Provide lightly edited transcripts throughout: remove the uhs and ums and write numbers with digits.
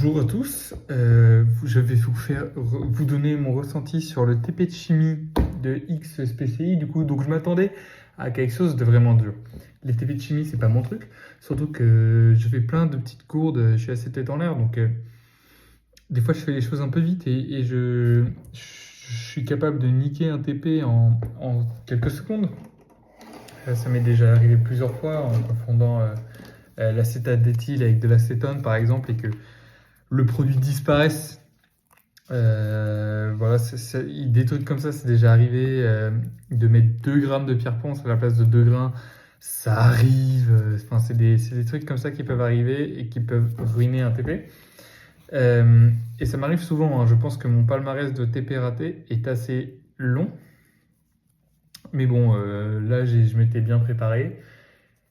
Bonjour à tous, je vais vous donner mon ressenti sur le TP de chimie de XSPCI. Donc je m'attendais à quelque chose de vraiment dur. Les TP de chimie, c'est pas mon truc, surtout que je fais plein de petites gourdes, je suis assez tête en l'air, donc des fois je fais les choses un peu vite et je suis capable de niquer un TP en quelques secondes. Ça m'est déjà arrivé plusieurs fois en confondant l'acétate d'éthyle avec de l'acétone par exemple et que le produit disparaisse. Voilà, des trucs comme ça, c'est déjà arrivé. De mettre 2 grammes de pierre ponce à la place de 2 grains, ça arrive. Enfin, c'est des trucs comme ça qui peuvent arriver et qui peuvent ruiner un TP. Et ça m'arrive souvent, hein. Je pense que mon palmarès de TP raté est assez long. Mais bon, là, je m'étais bien préparé.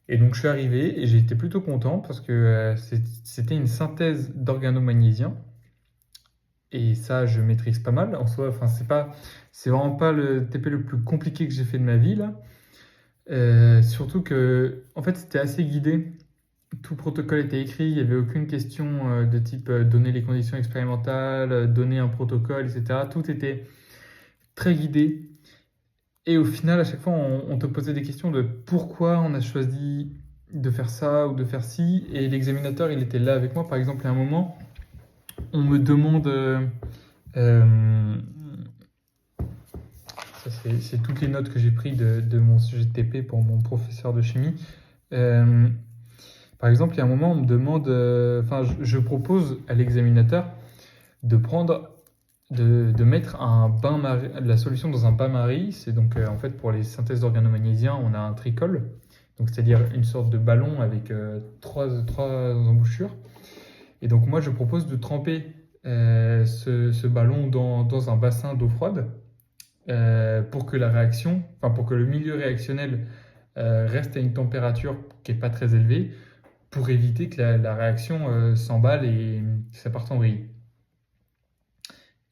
Et donc, je suis arrivé et j'ai été plutôt content parce que c'était une synthèse d'organomagnésiens. Et ça, je maîtrise pas mal. En soi, enfin, c'est vraiment pas le TP le plus compliqué que j'ai fait de ma vie, là. Surtout que, en fait, c'était assez guidé. Tout le protocole était écrit, il n'y avait aucune question de type donner les conditions expérimentales, donner un protocole, etc. Tout était très guidé. Et au final, à chaque fois, on te posait des questions de pourquoi on a choisi de faire ça ou de faire ci. Et l'examinateur, il était là avec moi. Par exemple, à un moment, on me demande... Euh, ça, c'est toutes les notes que j'ai prises de mon sujet de TP pour mon professeur de chimie. Euh, Par exemple, il y a un moment, on me demande, enfin, je propose à l'examinateur de de mettre la solution dans un bain-marie. C'est donc, en fait, pour les synthèses d'organomagnésiens, on a un tricol, donc c'est-à-dire une sorte de ballon avec trois embouchures. Et donc, moi, je propose de tremper ce ballon dans un bassin d'eau froide pour que pour que le milieu réactionnel reste à une température qui n'est pas très élevée, pour éviter que la réaction s'emballe et que ça parte en vrille.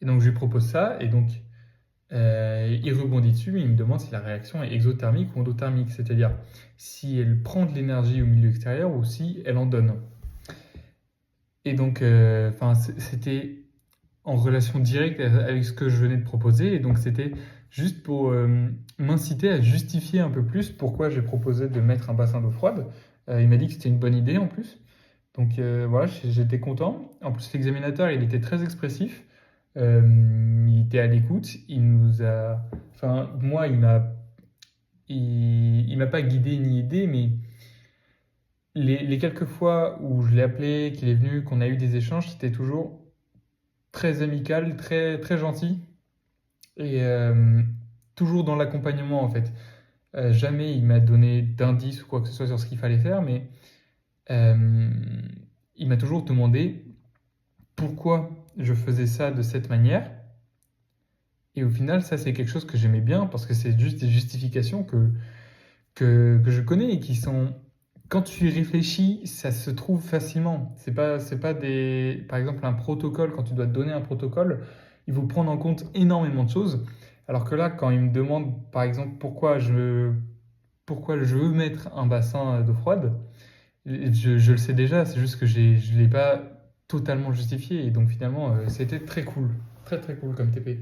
Et donc je lui propose ça, et donc il rebondit dessus, il me demande si la réaction est exothermique ou endothermique, c'est-à-dire si elle prend de l'énergie au milieu extérieur ou si elle en donne. Et donc, c'était en relation directe avec ce que je venais de proposer, et donc c'était juste pour m'inciter à justifier un peu plus pourquoi j'ai proposé de mettre un bassin d'eau froide. Il m'a dit que c'était une bonne idée en plus. Donc voilà, j'étais content. En plus, l'examinateur, il était très expressif. Il était à l'écoute. Il nous a... Enfin, moi, il m'a pas guidé ni aidé, mais les quelques fois où je l'ai appelé, qu'il est venu, qu'on a eu des échanges, c'était toujours très amical, très, très gentil. Et toujours dans l'accompagnement, en fait. Jamais il m'a donné d'indices ou quoi que ce soit sur ce qu'il fallait faire, mais euh, il m'a toujours demandé pourquoi je faisais ça de cette manière. Et au final, ça, c'est quelque chose que j'aimais bien parce que c'est juste des justifications que je connais et qui sont. Quand tu y réfléchis, ça se trouve facilement. C'est pas des. Par exemple, un protocole, quand tu dois te donner un protocole, il faut prendre en compte énormément de choses. Alors que là, quand il me demande, par exemple, pourquoi je veux mettre un bassin d'eau froide, je le sais déjà, c'est juste que je ne l'ai pas totalement justifié. Et donc finalement, c'était très cool. Très très cool comme TP.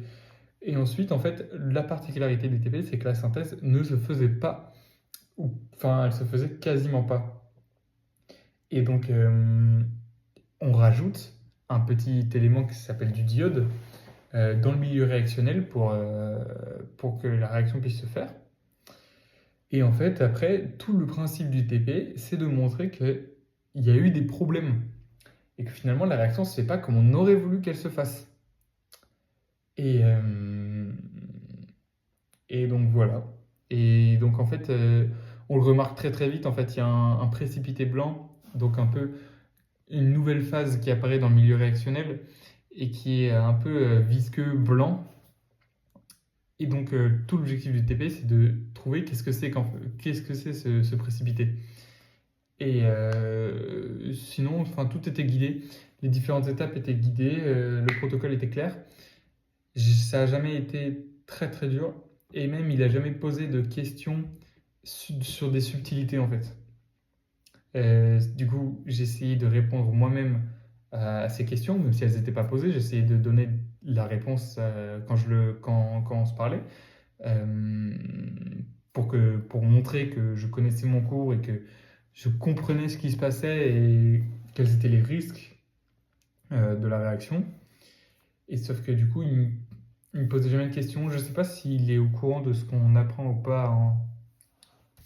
Et ensuite, en fait, la particularité des TP, c'est que la synthèse ne se faisait pas, enfin, elle se faisait quasiment pas. Et donc, on rajoute un petit élément qui s'appelle du diode dans le milieu réactionnel pour que la réaction puisse se faire. Et en fait, après, tout le principe du TP, c'est de montrer qu'il y a eu des problèmes et que finalement, la réaction ne se fait pas comme on aurait voulu qu'elle se fasse. Et, euh, et donc voilà. Et donc en fait, on le remarque très très vite. En fait, il y a un précipité blanc, donc un peu une nouvelle phase qui apparaît dans le milieu réactionnel et qui est un peu visqueux blanc. Et donc tout l'objectif du TP, c'est de trouver qu'est-ce que c'est ce précipité. Et sinon, enfin, tout était guidé. Les différentes étapes étaient guidées, le protocole était clair. Ça n'a jamais été très très dur. Et même, il n'a jamais posé de questions sur des subtilités en fait. Du coup, j'ai essayé de répondre moi-même à ces questions, même si elles n'étaient pas posées. J'essayais de donner la réponse quand on se parlait, euh, pour montrer que je connaissais mon cours et que je comprenais ce qui se passait et quels étaient les risques de la réaction. Et sauf que du coup, il me posait jamais de questions. Je ne sais pas s'il est au courant de ce qu'on apprend ou pas.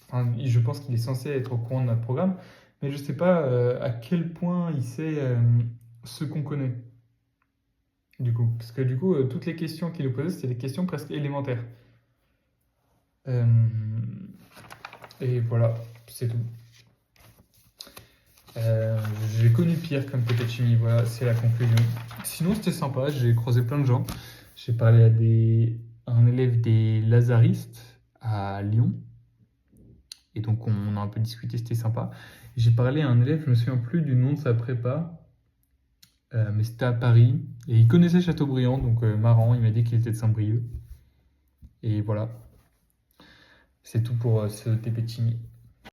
Enfin, je pense qu'il est censé être au courant de notre programme, mais je ne sais pas à quel point il sait ce qu'on connaît. Du coup, parce que du coup, toutes les questions qu'il nous posait, c'était des questions presque élémentaires. Euh, et voilà, c'est tout. Euh, j'ai connu pire comme TP de chimie, voilà, c'est la conclusion. Sinon, c'était sympa, j'ai croisé plein de gens. J'ai parlé à un élève des Lazaristes à Lyon, et donc on a un peu discuté, c'était sympa. J'ai parlé à un élève, je me souviens plus du nom de sa prépa, mais c'était à Paris, et il connaissait Chateaubriand, donc marrant, il m'a dit qu'il était de Saint-Brieuc. Et voilà, c'est tout pour ce TP de chimie.